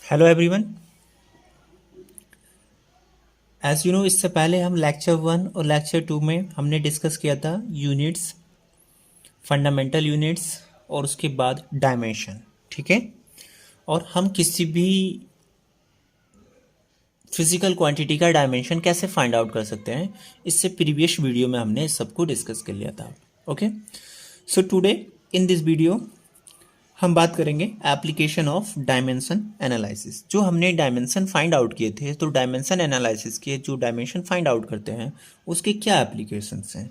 Hello everyone. As you know, इससे पहले हम लेक्चर 1 और लेक्चर 2 में हमने डिस्कस किया था यूनिट्स, फंडामेंटल यूनिट्स और उसके बाद डायमेंशन। ठीक है। और हम किसी भी फिजिकल क्वांटिटी का डायमेंशन कैसे फाइंड आउट कर सकते हैं, इससे प्रीवियस वीडियो में हमने इस सबको डिस्कस कर लिया था। Okay, so today in this video हम बात करेंगे एप्लीकेशन ऑफ डायमेंशन एनालिसिस। जो हमने डायमेंशन फाइंड आउट किए थे, तो डायमेंशन एनालिसिस के जो डायमेंशन फाइंड आउट करते हैं उसके क्या एप्लीकेशंस हैं।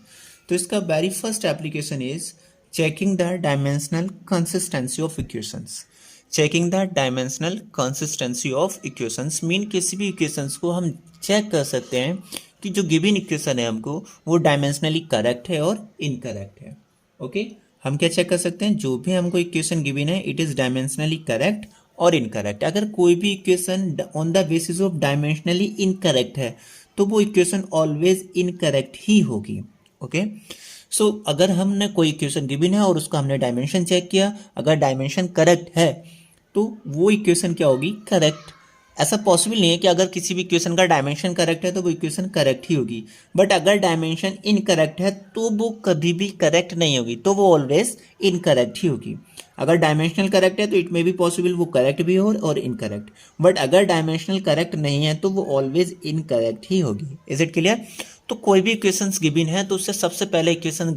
तो इसका very first application is checking the dimensional consistency of equations. Checking the dimensional consistency of equations mean किसी भी इक्वेशंस को हम चेक कर सकते हैं कि जो गिवन इक्वेशन है हमको वो डायमेंशनली करेक्ट है और इनकरेक्ट है। ओके, हम क्या चेक कर सकते हैं, जो भी हमको इक्वेशन गिवन है इट इज डायमेंशनली करेक्ट और इनकरेक्ट। अगर कोई भी equation on the basis of dimensionally incorrect है तो वो इक्वेशन ऑलवेज इनकरेक्ट ही होगी। ओके, सो अगर हमने कोई इक्वेशन गिवन है और उसका हमने डायमेंशन चेक किया, अगर डायमेंशन करेक्ट है तो वो इक्वेशन क्या होगी, करेक्ट। ऐसा पॉसिबल नहीं है कि अगर किसी भी इक्वेशन का डायमेंशन करेक्ट है तो वो इक्वेशन करेक्ट ही होगी, बट अगर डायमेंशन इनकरेक्ट है तो वो कभी भी करेक्ट नहीं होगी, तो वो ऑलवेज इनकरेक्ट ही होगी। अगर डायमेंशनल करेक्ट है तो इट मे बी पॉसिबल वो करेक्ट भी हो और इनकरेक्ट, बट अगर डायमेंशनल करेक्ट नहीं है तो वो ऑलवेज इनकरेक्ट ही होगी। Is it clear? तो कोई भी इक्वेशंस गिवन है तो उससे सबसे पहले इक्वेशन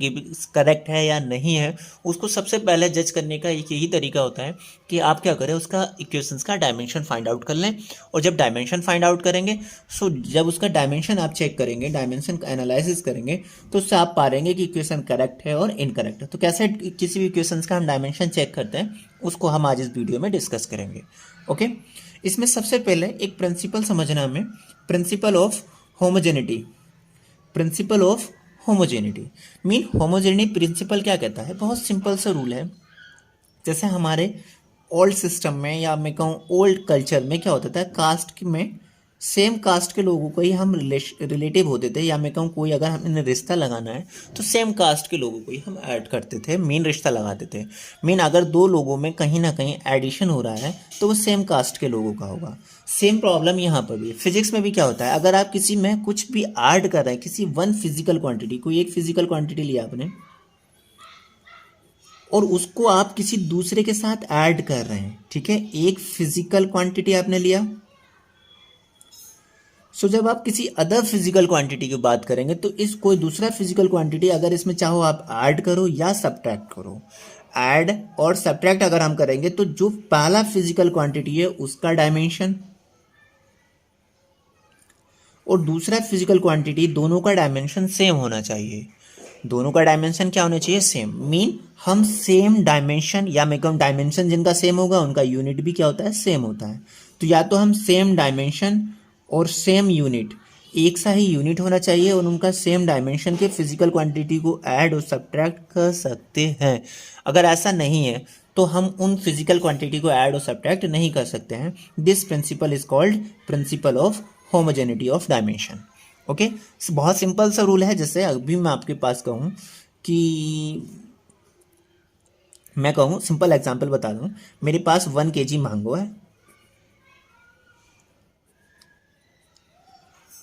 करेक्ट है या नहीं है उसको सबसे पहले जज करने का एक यही तरीका होता है कि आप क्या करें, उसका इक्वेशंस का डायमेंशन फाइंड आउट कर लें। और जब डायमेंशन फाइंड आउट करेंगे, सो जब उसका डायमेंशन आप चेक करेंगे, डायमेंशन का एनालिसिस करेंगे, तो उससे आप पा रहेंगे कि इक्वेशन करेक्ट है और इनकरेक्ट है। तो कैसे किसी भी इक्वेशंस का हम डायमेंशन चेक करते हैं उसको हम आज इस वीडियो में डिस्कस करेंगे। ओके, इसमें सबसे पहले एक प्रिंसिपल समझना हमें, principle of homogeneity. Principle of homogeneity mean homogeneity principle क्या कहता है, बहुत सिंपल सा रूल है। जैसे हमारे ओल्ड सिस्टम में या मैं कहूँ ओल्ड कल्चर में क्या होता था, कास्ट में सेम कास्ट के लोगों को ही हम रिलेटिव होते थे, या मैं कहूँ कोई अगर हमें रिश्ता लगाना है तो सेम कास्ट के लोगों को ही हम ऐड करते थे, मेन रिश्ता लगाते थे। मीन अगर दो लोगों में कहीं ना कहीं एडिशन हो रहा है तो वो सेम कास्ट के लोगों का होगा। सेम प्रॉब्लम यहाँ पर भी है। फिजिक्स में भी क्या होता है, अगर आप किसी में कुछ भी ऐड कर रहे हैं, किसी वन फिजिकल क्वांटिटी, कोई एक फिजिकल क्वांटिटी लिया आपने और उसको आप किसी दूसरे के साथ ऐड कर रहे हैं, ठीक है, एक फिजिकल क्वांटिटी आपने लिया। सो जब आप किसी अदर फिजिकल क्वांटिटी की बात करेंगे तो इस कोई दूसरा फिजिकल क्वांटिटी अगर इसमें चाहो आप ऐड करो या सब्ट्रैक्ट करो, ऐड और सब्ट्रैक्ट अगर हम करेंगे तो जो पहला फिजिकल क्वांटिटी है उसका डायमेंशन और दूसरा फिजिकल क्वांटिटी, दोनों का डायमेंशन सेम होना चाहिए। दोनों का डायमेंशन क्या होना चाहिए, सेम। मीन हम सेम डायमेंशन, या मैं कहूँ डायमेंशन जिनका सेम होगा उनका यूनिट भी क्या होता है, सेम होता है। तो या तो हम सेम डायमेंशन और सेम यूनिट, एक सा ही यूनिट होना चाहिए और उनका सेम डायमेंशन के फिजिकल क्वांटिटी को ऐड और सब्ट्रैक्ट कर सकते हैं। अगर ऐसा नहीं है तो हम उन फिजिकल क्वांटिटी को ऐड और सब्ट्रैक्ट नहीं कर सकते हैं। This principle is called principal of homogeneity of dimension. Okay, बहुत सिंपल सा रूल है। जैसे अभी मैं आपके पास कहूँ कि मैं कहूँ, सिंपल एग्जांपल बता दूँ, मेरे पास 1 kg मैंगो है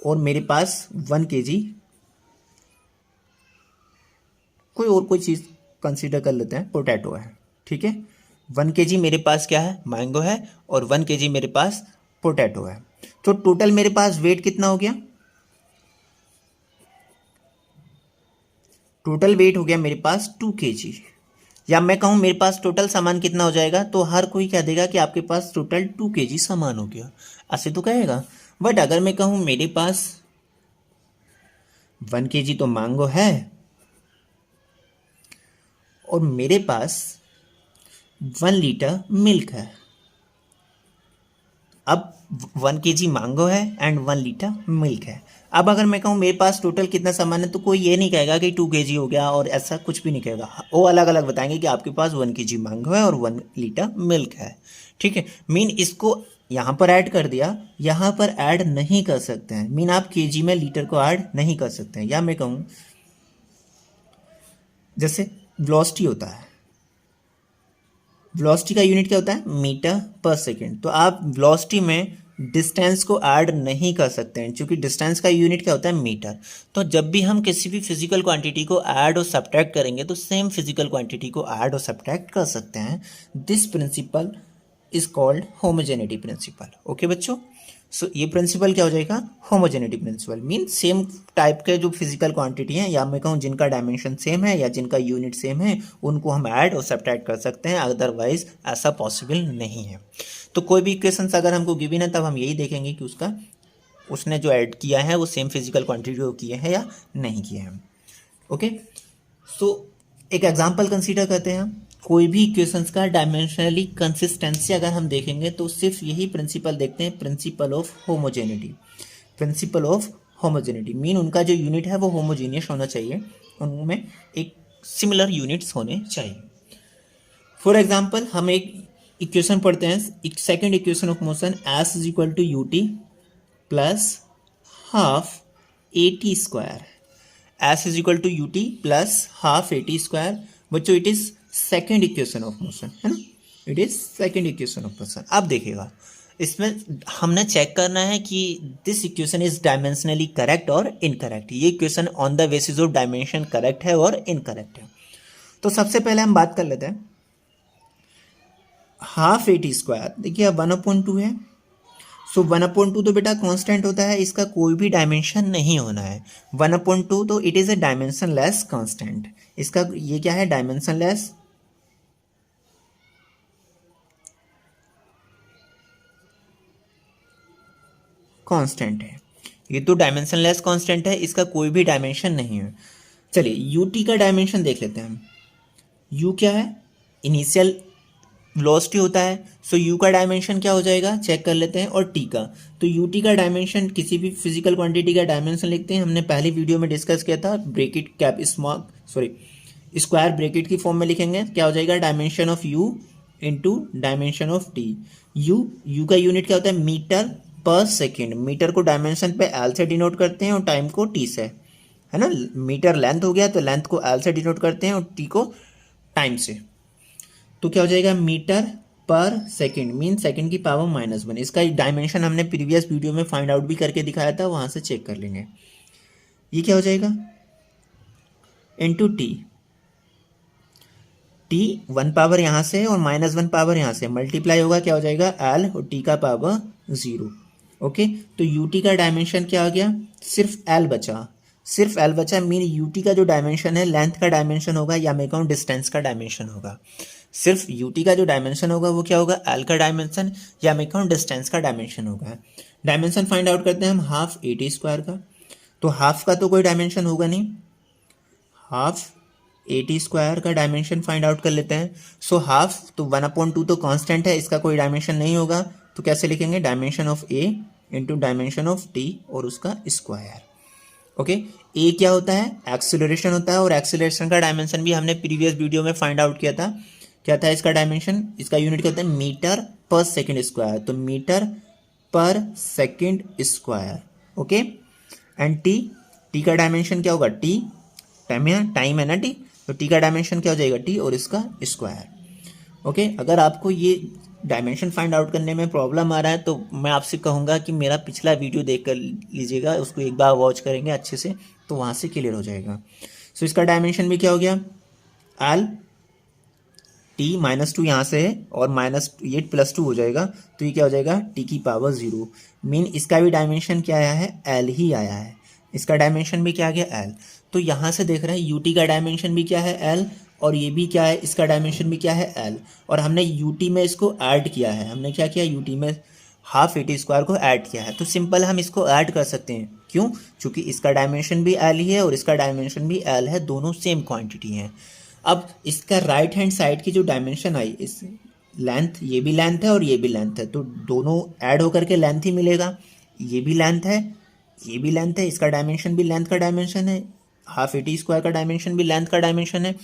और मेरे पास 1 kg कोई चीज़ कंसीडर कर लेते हैं, पोटैटो है। ठीक है, 1 kg मेरे पास क्या है, मैंगो है, और 1 kg मेरे पास पोटैटो है। तो टोटल मेरे पास वेट कितना हो गया, टोटल वेट हो गया मेरे पास 2 kg। या मैं कहूँ मेरे पास टोटल सामान कितना हो जाएगा, तो हर कोई कह देगा कि आपके पास टोटल 2 kg सामान हो गया, ऐसे तो कहेगा। बट अगर मैं कहूँ मेरे पास 1 kg तो मैंगो है और मेरे पास 1 लीटर मिल्क है। अब 1 kg मैंगो है एंड 1 लीटर मिल्क है। अब अगर मैं कहूँ मेरे पास टोटल कितना सामान है, तो कोई ये नहीं कहेगा कि 2 kg हो गया और ऐसा कुछ भी नहीं कहेगा। वो अलग अलग बताएंगे कि आपके पास 1 kg मैंगो है और 1 लीटर मिल्क है। ठीक है, मीन इसको यहाँ पर ऐड कर दिया, यहाँ पर ऐड नहीं कर सकते हैं। मीन आप kg में लीटर को ऐड नहीं कर सकते हैं। या मैं कहूँ जैसे वेलोसिटी होता है, वेलोसिटी का यूनिट क्या होता है, मीटर पर सेकेंड। तो आप वेलोसिटी में डिस्टेंस को ऐड नहीं कर सकते हैं, क्योंकि डिस्टेंस का यूनिट क्या होता है, मीटर। तो जब भी हम किसी भी फिजिकल क्वांटिटी को ऐड और सब्ट्रैक्ट करेंगे तो सेम फिजिकल क्वांटिटी को ऐड और सब्ट्रैक्ट कर सकते हैं। This principle is called homogeneity principle. Okay बच्चों, सो ये प्रिंसिपल क्या हो जाएगा, homogeneity principle. Mean same type के जो फिजिकल क्वांटिटी हैं, या मैं कहूँ जिनका डायमेंशन सेम है या जिनका यूनिट सेम है, उनको हम ऐड और सब्ट्रैक्ट कर सकते हैं, अदरवाइज ऐसा पॉसिबल नहीं है। तो कोई भी इक्वेशंस अगर हमको गिवन है तब हम यही देखेंगे कि उसने जो ऐड किया है वो सेम फिजिकल क्वांटिटी को किए हैं या नहीं किए हैं। ओके, सो एक एग्जांपल कंसीडर करते हैं हम। कोई भी इक्वेशंस का डायमेंशनली कंसिस्टेंसी अगर हम देखेंगे तो सिर्फ यही प्रिंसिपल देखते हैं, principal of homogeneity. Principle of homogeneity mean उनका जो यूनिट है वो होमोजीनियस होना चाहिए, उनमें एक सिमिलर यूनिट्स होने चाहिए। फॉर एग्जाम्पल हम एक इक्वेशन पढ़ते हैं, एक second equation of motion, S is equal to U T plus half A T square. S is equal to U T plus half A T square. बच्चों it is second equation of motion, है ना, it is second equation of motion. अब देखिएगा, इसमें हमने check करना है कि this equation is dimensionally correct और इनकरेक्ट। ये equation on the basis of dimension correct है और इनकरेक्ट है। तो सबसे पहले हम बात कर लेते हैं हाफ ए टी स्क्वायर। देखिए अब 1/2 है, सो 1/2 तो बेटा कांस्टेंट होता है, इसका कोई भी डायमेंशन नहीं होना है। 1/2 तो it is a dimension less constant. इसका ये क्या है, डायमेंशन लेस कांस्टेंट है। ये तो डायमेंशन लेस कांस्टेंट है, इसका कोई भी डायमेंशन नहीं है। चलिए यूटी का डायमेंशन देख लेते हैं हम। यू क्या है, इनिशियल वेलोसिटी होता है, सो यू का डायमेंशन क्या हो जाएगा, चेक कर लेते हैं। और टी का, तो यू टी का डायमेंशन, किसी भी फिजिकल क्वांटिटी का डायमेंशन लिखते हैं, हमने पहली वीडियो में डिस्कस किया था, bracket cap small square bracket की फॉर्म में लिखेंगे, क्या हो जाएगा, dimension of you into dimension of T. You का यूनिट क्या होता है, मीटर पर सेकेंड। मीटर को डायमेंशन पे एल से डिनोट करते हैं और टाइम को टी से, है ना। मीटर लेंथ हो गया तो लेंथ को एल से डिनोट करते हैं और टी को टाइम से। तो क्या हो जाएगा, मीटर पर सेकेंड मीन सेकेंड की पावर -1। इसका डायमेंशन हमने प्रीवियस वीडियो में फाइंड आउट भी करके दिखाया था, वहां से चेक कर लेंगे। ये क्या हो जाएगा, इंटू टी। टी 1 पावर यहाँ से और -1 पावर यहाँ से मल्टीप्लाई होगा, क्या हो जाएगा, एल और टी का पावर 0। ओके, तो यू टी का डायमेंशन क्या हो गया, सिर्फ एल बचा, सिर्फ एल बचा। मीन यूटी का जो डायमेंशन है लेंथ का डायमेंशन होगा, या मैं कहूँ डिस्टेंस का डायमेंशन होगा। सिर्फ यूटी का जो डायमेंशन होगा वो क्या होगा, एल का डायमेंशन, या मैं कहूँ डिस्टेंस का डायमेंशन होगा। डायमेंशन फाइंड आउट करते हैं हम हाफ ए टी स्क्वायर का। तो हाफ का तो कोई डायमेंशन होगा नहीं, हाफ ए टी स्क्वायर का डायमेंशन फाइंड आउट कर लेते हैं। सो हाफ तो 1/2 तो कांस्टेंट है, इसका कोई डायमेंशन नहीं होगा, तो कैसे लिखेंगे, dimension of A into dimension of T और उसका स्क्वायर। ओके, ए क्या होता है, एक्सेलरेशन होता है, और एक्सेलरेशन का डायमेंशन भी हमने प्रीवियस वीडियो में फाइंड आउट किया था। क्या था इसका डायमेंशन, इसका यूनिट क्या होता है, मीटर पर सेकेंड स्क्वायर। तो मीटर पर second square. Okay, and T का डायमेंशन क्या होगा, टी टाइम है ना टी, तो टी का डायमेंशन क्या हो जाएगा, टी और इसका स्क्वायर। ओके, अगर आपको ये डायमेंशन फाइंड आउट करने में प्रॉब्लम आ रहा है तो मैं आपसे कहूँगा कि मेरा पिछला वीडियो देख कर लीजिएगा, उसको एक बार वॉच करेंगे अच्छे से तो वहाँ से क्लियर हो जाएगा। सो इसका डायमेंशन भी क्या हो गया, एल टी -2 यहाँ से है और ये +2 हो जाएगा, तो ये क्या हो जाएगा, टी की पावर 0। मीन इसका भी डायमेंशन क्या आया है, एल ही आया है, इसका डायमेंशन भी क्या आ गया, एल। तो यहाँ से देख रहे हैं यूटी का डायमेंशन भी क्या है, एल, और ये भी क्या है, इसका डायमेंशन भी क्या है, एल। और हमने यूटी में इसको ऐड किया है, हमने क्या किया, यूटी में हाफ ए टी स्क्वायर को ऐड किया है। तो सिंपल हम इसको ऐड कर सकते हैं, क्यों, क्योंकि इसका डायमेंशन भी एल ही है और इसका डायमेंशन भी एल है, दोनों सेम क्वांटिटी हैं। अब इसका राइट हैंड साइड की जो डायमेंशन आई, इस लेंथ, ये भी लेंथ है और ये भी लेंथ है, तो दोनों ऐड होकर के लेंथ ही मिलेगा। ये भी लेंथ है, ये भी लेंथ है, इसका डायमेंशन भी लेंथ का डायमेंशन है, हाफ ए टी स्क्वायर का डायमेंशन भी लेंथ का डायमेंशन है।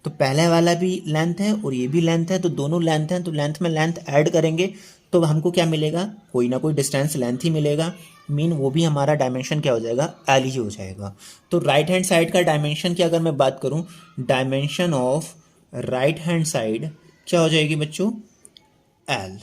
तो पहले वाला भी लेंथ है और ये भी लेंथ है, तो दोनों लेंथ हैं, तो लेंथ में लेंथ ऐड करेंगे तो हमको क्या मिलेगा, कोई ना कोई डिस्टेंस लेंथ ही मिलेगा। मीन वो भी हमारा डायमेंशन क्या हो जाएगा, एल ही हो जाएगा। तो राइट हैंड साइड का डायमेंशन की अगर मैं बात करूं, dimension of right hand side क्या हो जाएगी बच्चों, एल।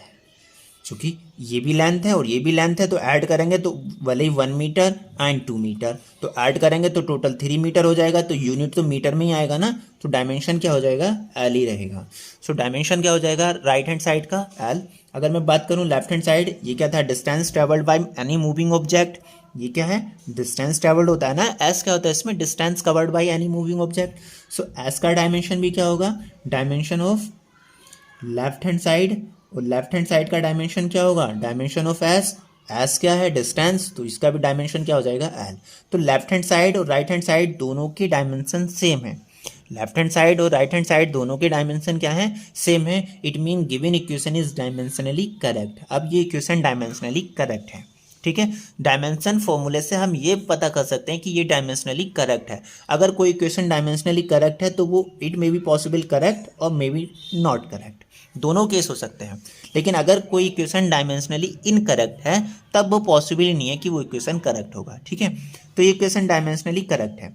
चूंकि ये भी लेंथ है और ये भी लेंथ है तो ऐड करेंगे तो भले ही 1 मीटर एंड 2 मीटर, तो ऐड करेंगे तो टोटल 3 मीटर हो जाएगा, तो यूनिट तो मीटर में ही आएगा ना, तो डायमेंशन क्या हो जाएगा, एल ही रहेगा। सो डायमेंशन क्या हो जाएगा राइट हैंड साइड का, एल। अगर मैं बात करूं लेफ्ट हैंड साइड, ये क्या था, distance travelled by any moving object, ये क्या है, डिस्टेंस ट्रेवल्ड होता है ना, एस क्या होता है इसमें, distance covered by any moving object. So S का डायमेंशन भी क्या होगा, dimension of left hand side, और लेफ्ट हैंड साइड का डायमेंशन क्या होगा, डायमेंशन ऑफ एस, एस क्या है, डिस्टेंस, तो इसका भी डायमेंशन क्या हो जाएगा, एल। तो लेफ्ट हैंड साइड और राइट हैंड साइड दोनों की डायमेंशन सेम है, लेफ्ट हैंड साइड और राइट हैंड साइड दोनों के डायमेंशन क्या है, सेम है। It mean given equation is dimensionally correct. अब ये इक्वेशन डायमेंशनली करेक्ट है, ठीक है। डायमेंशन फॉर्मूले से हम ये पता कर सकते हैं कि ये डायमेंशनली करेक्ट है। अगर कोई इक्वेशन डायमेंशनली करेक्ट है तो वो it may be possible correct और मे बी नॉट करेक्ट, दोनों केस हो सकते हैं। लेकिन अगर कोई इक्वेशन डायमेंशनली इनकरेक्ट है तब वो पॉसिबल ही नहीं है कि वो इक्वेशन करेक्ट होगा, ठीक है। तो ये इक्वेशन डायमेंशनली करेक्ट है।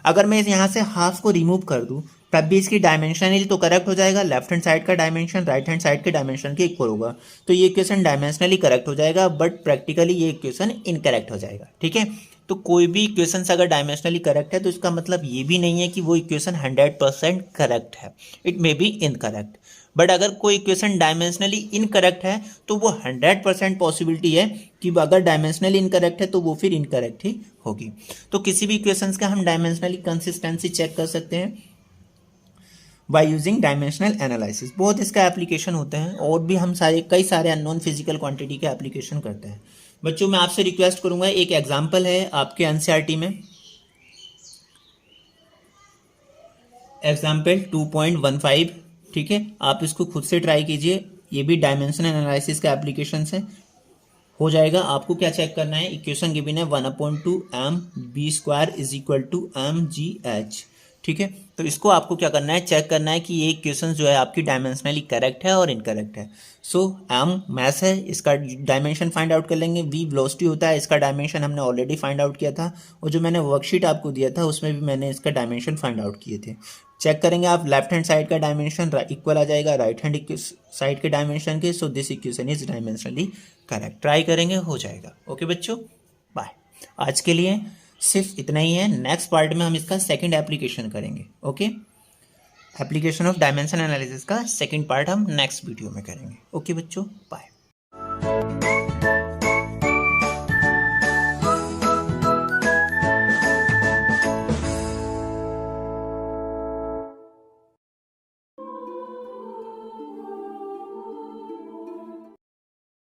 अगर मैं यहाँ से हाफ को रिमूव कर दूँ तब भी इसकी डायमेंशनली तो करेक्ट हो जाएगा, लेफ्ट हैंड साइड का डायमेंशन राइट हैंड साइड के डायमेंशन के इक्वल होगा, तो ये इक्वेशन डायमेंशनली करेक्ट हो जाएगा, बट प्रैक्टिकली ये इक्वेशन इनकरेक्ट हो जाएगा, ठीक है। तो कोई भी इक्वेशन अगर डायमेंशनली करेक्ट है तो इसका मतलब ये भी नहीं है कि वो इक्वेशन 100% करेक्ट है, it may be incorrect. But अगर कोई इक्वेशन डायमेंशनली इनकरेक्ट है तो वो 100% पॉसिबिलिटी है कि अगर डायमेंशनली इनकरेक्ट है तो वो फिर इनकरेक्ट ही होगी। तो किसी भी इक्वेशंस का हम डायमेंशनली कंसिस्टेंसी चेक कर सकते हैं बाय यूजिंग डायमेंशनल एनालिसिस। बहुत इसका एप्लीकेशन होते हैं और भी हम कई सारे अननोन फिजिकल क्वांटिटी के एप्लीकेशन करते हैं। बच्चों मैं आपसे रिक्वेस्ट करूंगा, एक एग्जांपल है आपके एनसीईआरटी में, एग्जाम्पल 2.15, ठीक है। आप इसको खुद से ट्राई कीजिए, ये भी डायमेंशन एनालिसिस का एप्लीकेशन है, हो जाएगा। आपको क्या चेक करना है, इक्वेशन गिवन है 1/2 m b square is equal to M G H, ठीक है। तो इसको आपको क्या करना है, चेक करना है कि ये इक्वेशन जो है आपकी डायमेंशनली करेक्ट है और इनकरेक्ट है। सो m मैथ है, इसका डायमेंशन फाइंड आउट कर लेंगे, v वेलोसिटी होता है, इसका डायमेंशन हमने ऑलरेडी फाइंड आउट किया था, और जो मैंने वर्कशीट आपको दिया था उसमें भी मैंने इसका डायमेंशन फाइंड आउट किए थे। चेक करेंगे आप, लेफ्ट हैंड साइड का डायमेंशन इक्वल आ जाएगा राइट हैंड साइड के डायमेंशन के, so this equation is dimensionally correct. Try करेंगे, हो जाएगा। ओके बच्चों, बाय। आज के लिए सिर्फ इतना ही है, नेक्स्ट पार्ट में हम इसका सेकंड एप्लीकेशन करेंगे। Okay, application of dimension analysis का सेकंड पार्ट हम नेक्स्ट वीडियो में करेंगे। ओके बच्चों, बाय।